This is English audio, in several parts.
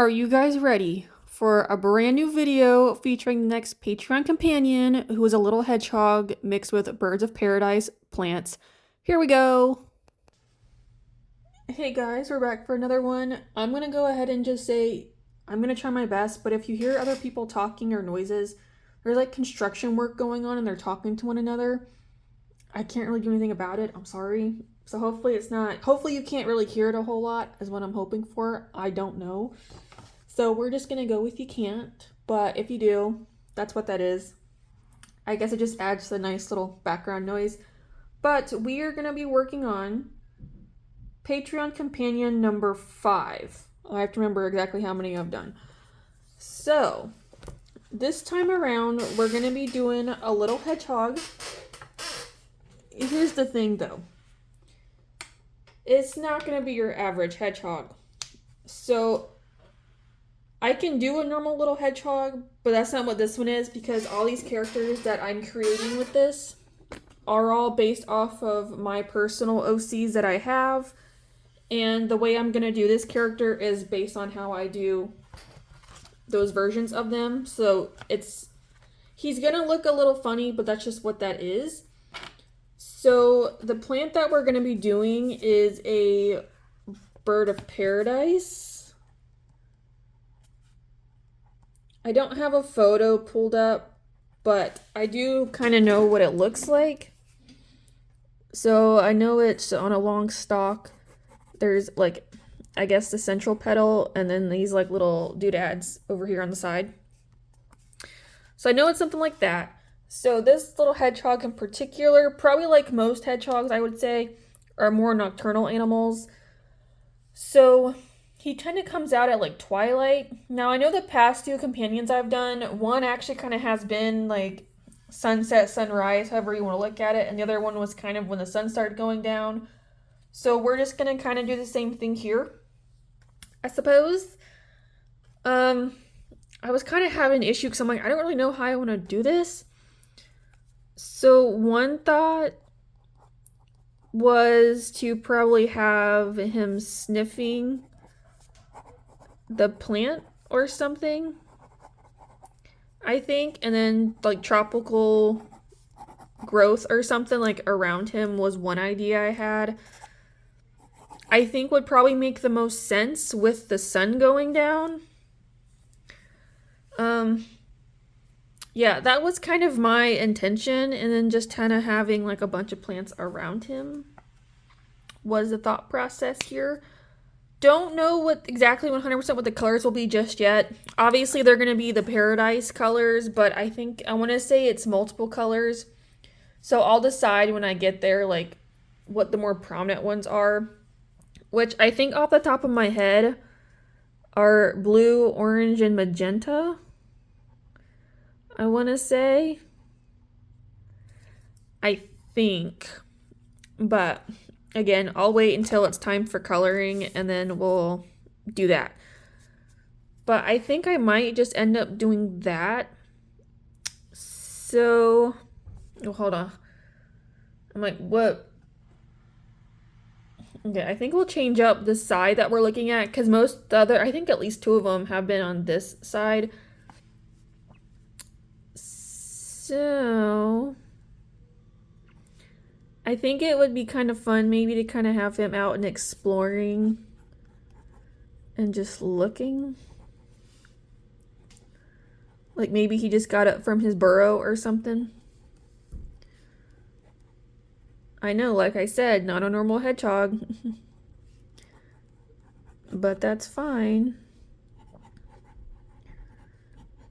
Are you guys ready for a brand new video featuring the next Patreon companion who is a little hedgehog mixed with birds of paradise plants? Here we go. Hey guys, we're back for another one. I'm gonna go ahead and just say I'm gonna try my best, but if you hear other people talking or noises, there's like construction work going on and they're talking to one another. I can't really do anything about it. I'm sorry. So hopefully you can't really hear it a whole lot, is what I'm hoping for. I don't know. So we're just gonna go with you can't, but if you do, that's what that is. I guess it just adds a nice little background noise. But we are gonna be working on Patreon companion number 5. I have to remember exactly how many I've done. So this time around, we're gonna be doing a little hedgehog. Here's the thing though. It's not gonna be your average hedgehog. So I can do a normal little hedgehog, but that's not what this one is because all these characters that I'm creating with this are all based off of my personal OCs that I have. And the way I'm going to do this character is based on how I do those versions of them. So he's going to look a little funny, but that's just what that is. So the plant that we're going to be doing is a bird of paradise. I don't have a photo pulled up, but I do kind of know what it looks like. So I know it's on a long stalk. There's like, I guess the central petal and then these like little doodads over here on the side. So I know it's something like that. So this little hedgehog in particular, probably like most hedgehogs I would say, are more nocturnal animals. So he kind of comes out at like twilight. Now I know the past 2 companions I've done, one actually kind of has been like sunset, sunrise, however you want to look at it, and the other one was kind of when the sun started going down. So we're just gonna kind of do the same thing here, I suppose. I was kind of having an issue because I'm like, I don't really know how I want to do this. So one thought was to probably have him sniffing the plant or something, I think, and then like tropical growth or something like around him was one idea I had. I think would probably make the most sense with the sun going down. Yeah, that was kind of my intention, and then just kind of having like a bunch of plants around him was the thought process here. Don't know what exactly 100% what the colors will be just yet. Obviously, they're going to be the paradise colors, but I think I want to say it's multiple colors. So I'll decide when I get there, like, what the more prominent ones are, which I think off the top of my head are blue, orange, and magenta. I want to say. I think. But again, I'll wait until it's time for coloring and then we'll do that. But I think I might just end up doing that. So, hold on. I'm like, what? Okay, I think we'll change up the side that we're looking at because I think at least 2 of them have been on this side. So, I think it would be kind of fun maybe to kind of have him out and exploring and just looking. Like maybe he just got up from his burrow or something. I know, like I said, not a normal hedgehog. But that's fine.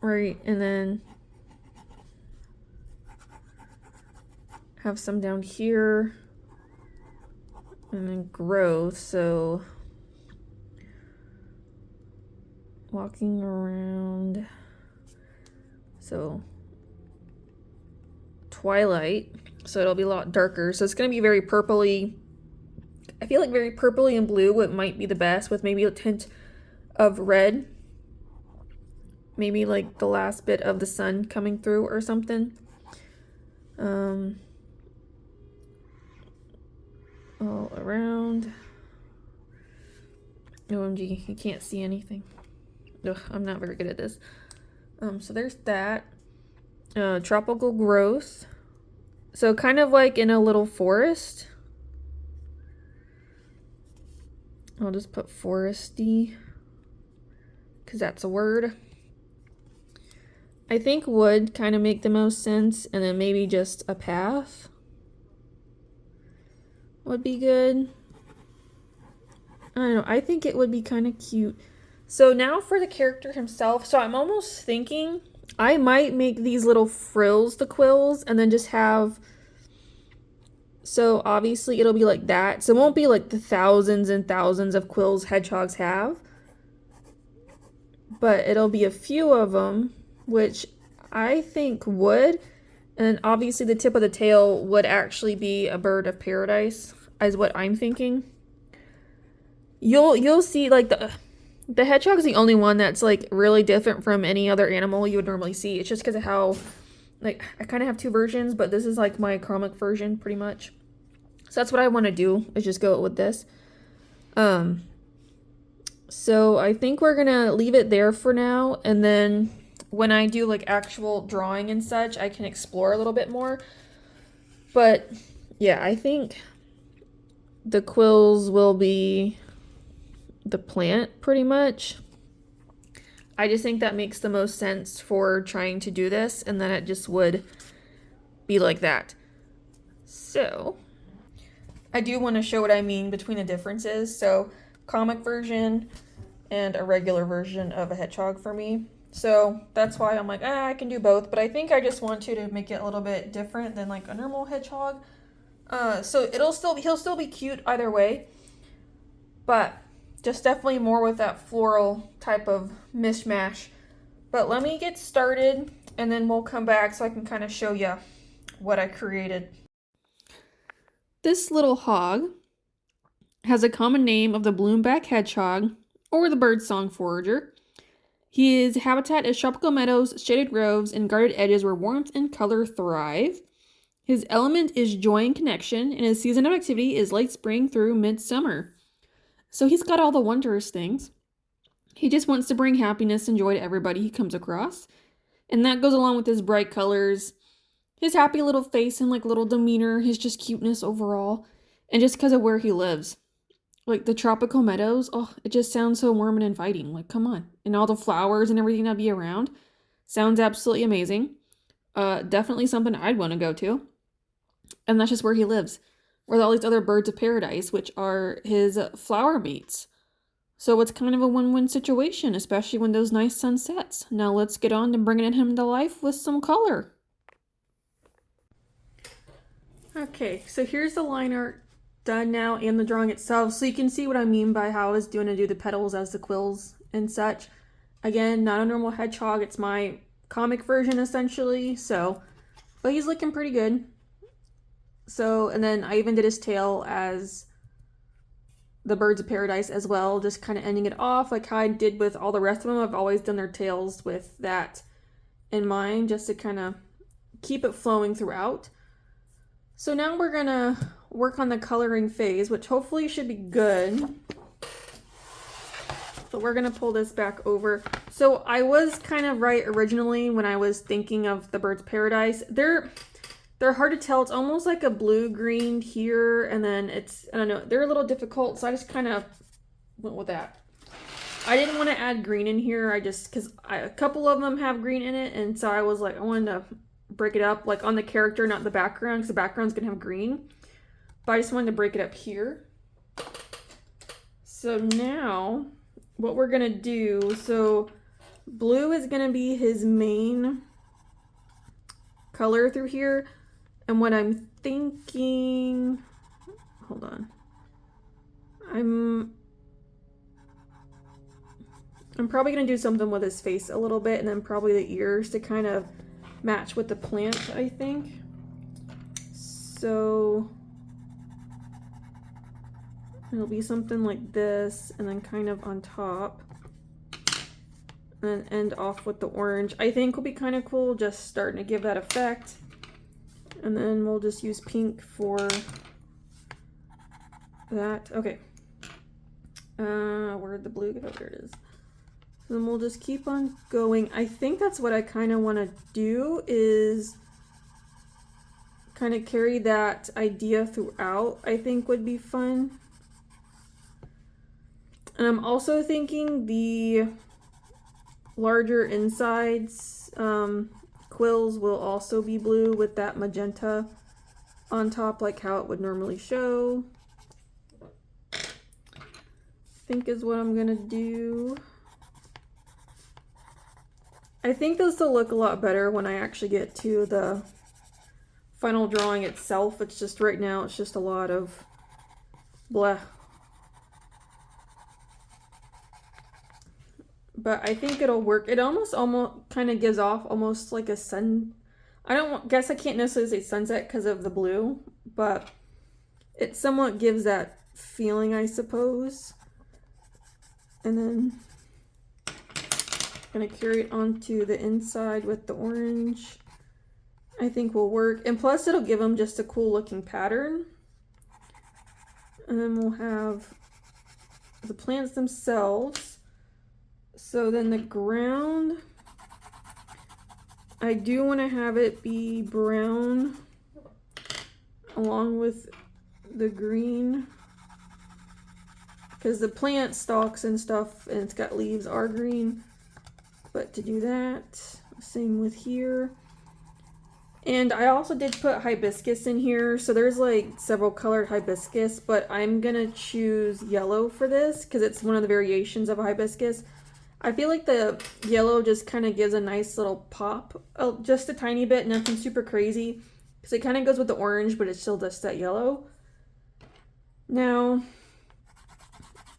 Right, and then have some down here. And then growth, so walking around. So twilight, so it'll be a lot darker. So it's going to be very purpley. I feel like very purpley and blue, it might be the best with maybe a tint of red. Maybe like the last bit of the sun coming through or something. All around. OMG, you can't see anything. Ugh, I'm not very good at this. So there's that. Tropical growth. So kind of like in a little forest. I'll just put foresty, because that's a word. I think would kind of make the most sense, and then maybe just a path would be good. I don't know, I think it would be kind of cute. So now for the character himself. So I'm almost thinking I might make these little frills the quills, and then just have, so obviously it'll be like that. So it won't be like the thousands and thousands of quills hedgehogs have, but it'll be a few of them, which I think would. And then obviously the tip of the tail would actually be a bird of paradise, is what I'm thinking. You'll see, like, the hedgehog is the only one that's like really different from any other animal you would normally see. It's just because of how, like, I kind of have two versions, but this is like my comic version pretty much. So that's what I want to do, is just go with this. So I think we're gonna leave it there for now, and then when I do like actual drawing and such, I can explore a little bit more. But yeah, I think the quills will be the plant pretty much. I just think that makes the most sense for trying to do this, and then it just would be like that. So I do want to show what I mean between the differences. So comic version and a regular version of a hedgehog for me. So that's why I'm like, I can do both, but I think I just want to make it a little bit different than like a normal hedgehog. So he'll still be cute either way, but just definitely more with that floral type of mishmash. But let me get started, and then we'll come back so I can kind of show you what I created. This little hog has a common name of the bloomback hedgehog, or the birdsong forager. His habitat is tropical meadows, shaded groves, and guarded edges where warmth and color thrive. His element is joy and connection, and his season of activity is late spring through midsummer. So he's got all the wondrous things. He just wants to bring happiness and joy to everybody he comes across. And that goes along with his bright colors, his happy little face and like little demeanor, his just cuteness overall, and just because of where he lives. Like the tropical meadows, oh, it just sounds so warm and inviting. Like, come on. And all the flowers and everything that be around. Sounds absolutely amazing. Definitely something I'd want to go to. And that's just where he lives. With all these other birds of paradise, which are his flower mates. So it's kind of a win-win situation, especially when those nice sunsets. Now let's get on to bringing him to life with some color. Okay, so here's the line art done now and the drawing itself, so you can see what I mean by how I was doing to do the petals as the quills and such. Again, not a normal hedgehog, it's my comic version essentially, so, but he's looking pretty good. So, and then I even did his tail as the birds of paradise as well, just kind of ending it off like how I did with all the rest of them. I've always done their tails with that in mind, just to kind of keep it flowing throughout. So now we're gonna work on the coloring phase, which hopefully should be good. But we're gonna pull this back over. So I was kind of right originally when I was thinking of the birds of paradise. They're hard to tell. It's almost like a blue-green here, and then it's, I don't know, they're a little difficult, so I just kind of went with that. I didn't want to add green in here, because a couple of them have green in it, and so I was like, I wanted to break it up, like on the character, not the background, because the background's going to have green. But I just wanted to break it up here. So now, what we're going to do, so blue is going to be his main color through here. And what I'm thinking, hold on, I'm probably going to do something with his face a little bit, and then probably the ears to kind of match with the plant, I think. So it'll be something like this, and then kind of on top, and then end off with the orange. I think will be kind of cool, just starting to give that effect. And then we'll just use pink for that. Okay. Where'd the blue go? There it is. Then we'll just keep on going. I think that's what I kind of want to do, is kind of carry that idea throughout. I think would be fun. And I'm also thinking the larger insides quills will also be blue with that magenta on top, like how it would normally show. I think is what I'm gonna do. I think this will look a lot better when I actually get to the final drawing itself. It's just right now, it's just a lot of blah. But I think it'll work. It almost kind of gives off almost like a sun. I don't guess I can't necessarily say sunset because of the blue, but it somewhat gives that feeling, I suppose. And then I'm gonna carry it onto the inside with the orange. I think will work. And plus it'll give them just a cool looking pattern. And then we'll have the plants themselves. So then the ground, I do want to have it be brown along with the green, because the plant stalks and stuff and it's got leaves are green. But to do that, same with here. And I also did put hibiscus in here, so there's like several colored hibiscus, but I'm gonna choose yellow for this because it's one of the variations of hibiscus. I feel like the yellow just kind of gives a nice little pop, just a tiny bit, nothing super crazy, because it kind of goes with the orange, but it's still just that yellow. Now,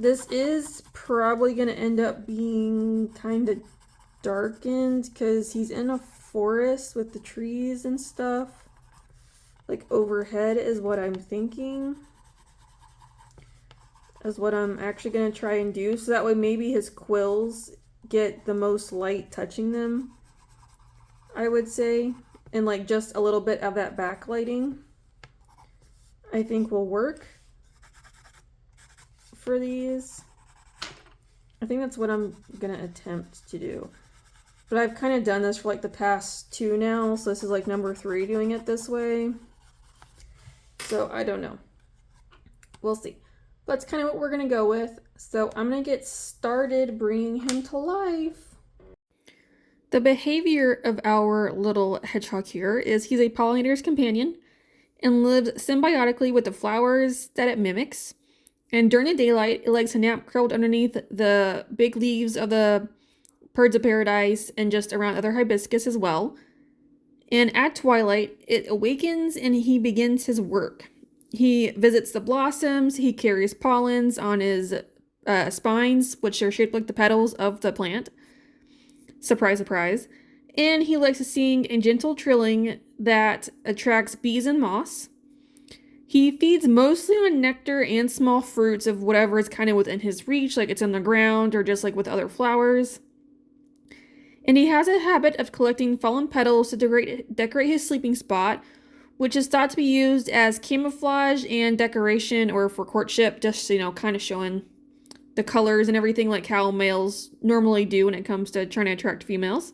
this is probably going to end up being kind of darkened because he's in a forest with the trees and stuff. Like overhead is what I'm thinking. Is what I'm actually going to try and do. So that way maybe his quills get the most light touching them, I would say. And like just a little bit of that backlighting, I think will work for these. I think that's what I'm going to attempt to do. But I've kind of done this for like the past 2 now. So this is like number 3 doing it this way. So I don't know. We'll see. That's kind of what we're going to go with. So I'm going to get started bringing him to life. The behavior of our little hedgehog here is he's a pollinator's companion and lives symbiotically with the flowers that it mimics. And during the daylight, it likes to nap curled underneath the big leaves of the birds of paradise and just around other hibiscus as well. And at twilight, it awakens and he begins his work. He visits the blossoms, he carries pollens on his spines, which are shaped like the petals of the plant. Surprise, surprise. And he likes to sing a gentle trilling that attracts bees and moths. He feeds mostly on nectar and small fruits of whatever is kind of within his reach, like it's on the ground or just like with other flowers. And he has a habit of collecting fallen petals to decorate his sleeping spot, which is thought to be used as camouflage and decoration or for courtship, just, you know, kind of showing the colors and everything like how males normally do when it comes to trying to attract females.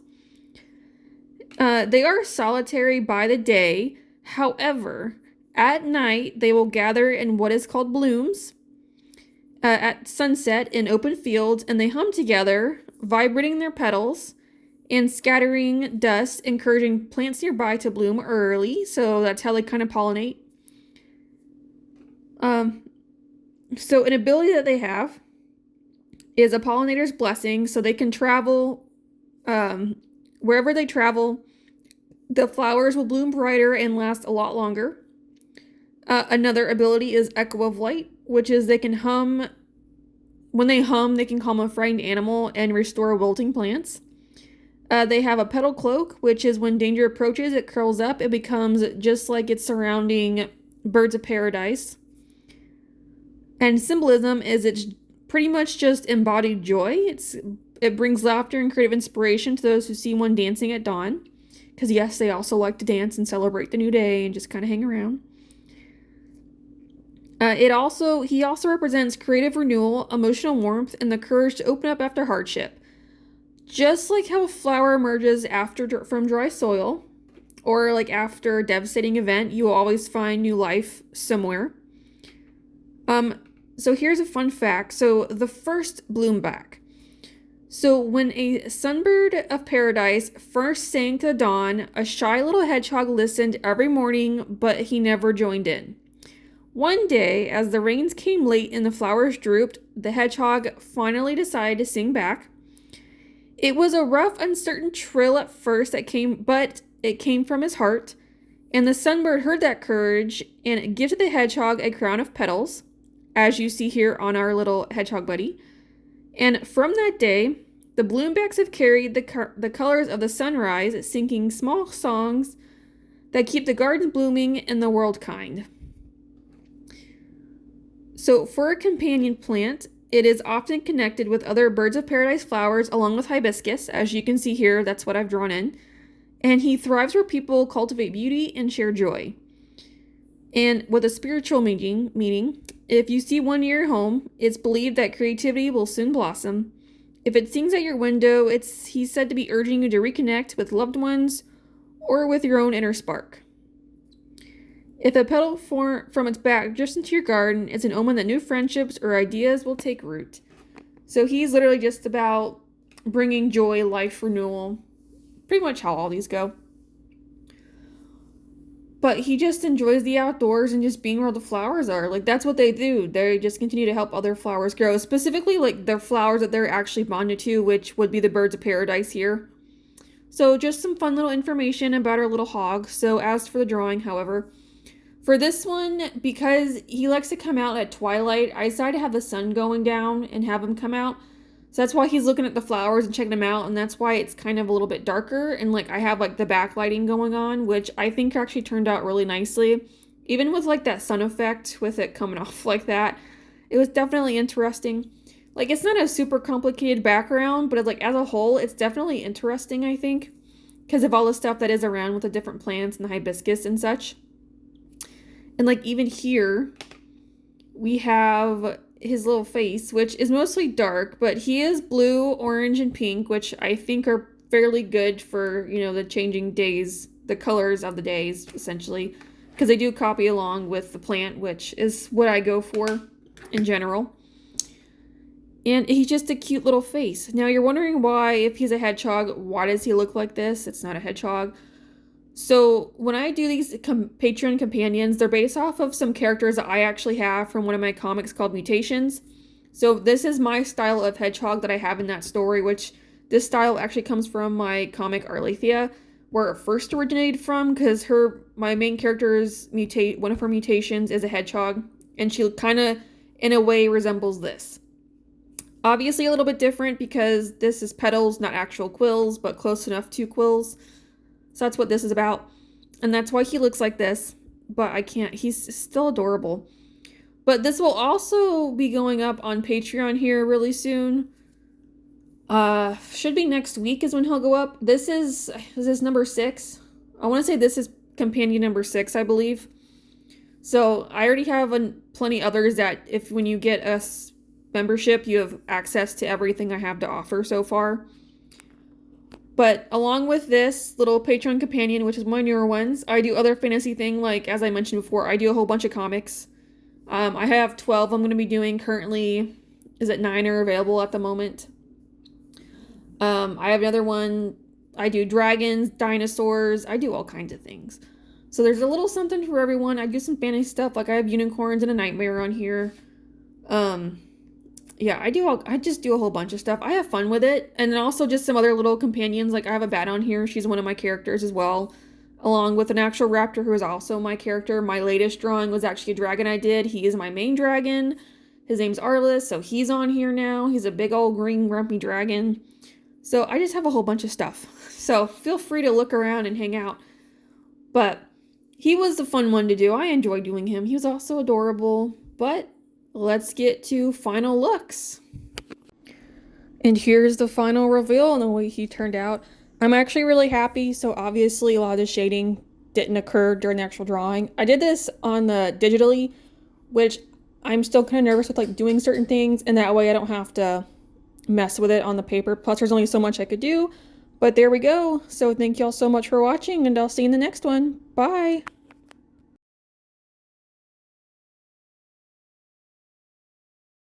They are solitary by the day. However, at night, they will gather in what is called blooms at sunset in open fields, and they hum together, vibrating their petals and scattering dust, encouraging plants nearby to bloom early. So that's how they kind of pollinate. So an ability that they have is a pollinator's blessing. So they can travel wherever they travel. The flowers will bloom brighter and last a lot longer. Another ability is echo of light, which is they can hum. When they hum, they can calm a frightened animal and restore wilting plants. They have a petal cloak, which is when danger approaches, it curls up. It becomes just like its surrounding birds of paradise. And symbolism is it's pretty much just embodied joy. It brings laughter and creative inspiration to those who see one dancing at dawn. Because yes, they also like to dance and celebrate the new day and just kind of hang around. He also represents creative renewal, emotional warmth, and the courage to open up after hardship. Just like how a flower emerges from dry soil, or like after a devastating event, you will always find new life somewhere. So here's a fun fact. So the first bloom back. So when a sunbird of paradise first sang to dawn, a shy little hedgehog listened every morning, but he never joined in. One day, as the rains came late and the flowers drooped, the hedgehog finally decided to sing back. It was a rough, uncertain trill at first but it came from his heart, and the sunbird heard that courage and gifted the hedgehog a crown of petals, as you see here on our little hedgehog buddy. And from that day, the bloombacks have carried the colors of the sunrise, singing small songs that keep the gardens blooming and the world kind. So for a companion plant, it is often connected with other birds of paradise flowers along with hibiscus. As you can see here, that's what I've drawn in. And he thrives where people cultivate beauty and share joy. And with a spiritual meaning, if you see one near your home, it's believed that creativity will soon blossom. If it sings at your window, he's said to be urging you to reconnect with loved ones or with your own inner spark. If a petal from its back drifts into your garden, it's an omen that new friendships or ideas will take root. So he's literally just about bringing joy, life, renewal. Pretty much how all these go. But he just enjoys the outdoors and just being where the flowers are. Like, that's what they do. They just continue to help other flowers grow. Specifically, like, the flowers that they're actually bonded to, which would be the birds of paradise here. So just some fun little information about our little hog. So as for the drawing, however, for this one, because he likes to come out at twilight, I decided to have the sun going down and have him come out. So that's why he's looking at the flowers and checking them out, and that's why it's kind of a little bit darker, and like I have like the backlighting going on, which I think actually turned out really nicely. Even with like that sun effect with it coming off like that, it was definitely interesting. Like, it's not a super complicated background, but like as a whole, it's definitely interesting, I think, because of all the stuff that is around with the different plants and the hibiscus and such. And like even here, we have his little face, which is mostly dark, but he is blue, orange, and pink, which I think are fairly good for, you know, the changing days, the colors of the days, essentially, because they do copy along with the plant, which is what I go for in general. And he's just a cute little face. Now you're wondering why, if he's a hedgehog, why does he look like this? It's not a hedgehog. So when I do these Patreon companions, they're based off of some characters that I actually have from one of my comics called Mutations. So this is my style of hedgehog that I have in that story, which this style actually comes from my comic Arlethea, where it first originated from, because my main character's one of her mutations is a hedgehog, and she kind of, in a way, resembles this. Obviously a little bit different because this is petals, not actual quills, but close enough to quills. So that's what this is about. And that's why he looks like this. But I can't. He's still adorable. But this will also be going up on Patreon here really soon. Should be next week is when he'll go up. Is this number 6? I want to say this is companion number 6, I believe. So I already have plenty others that when you get a membership, you have access to everything I have to offer so far. But along with this little Patreon companion, which is my newer ones, I do other fantasy thing. Like, as I mentioned before, I do a whole bunch of comics. I have 12 I'm going to be doing currently. Is it 9 are available at the moment? I have another one. I do dragons, dinosaurs. I do all kinds of things. So there's a little something for everyone. I do some fantasy stuff. Like, I have unicorns and a nightmare on here. Yeah, I just do a whole bunch of stuff. I have fun with it. And then also just some other little companions. Like, I have a bat on here. She's one of my characters as well. Along with an actual raptor who is also my character. My latest drawing was actually a dragon I did. He is my main dragon. His name's Arliss, so he's on here now. He's a big old green grumpy dragon. So I just have a whole bunch of stuff. So feel free to look around and hang out. But he was a fun one to do. I enjoyed doing him. He was also adorable. But let's get to final looks. And here's the final reveal and the way he turned out. I'm actually really happy. So obviously a lot of the shading didn't occur during the actual drawing. I did this on the digitally, which I'm still kind of nervous with, like, doing certain things, and that way I don't have to mess with it on the paper. Plus, there's only so much I could do. But there we go. So thank y'all so much for watching, and I'll see you in the next one. Bye!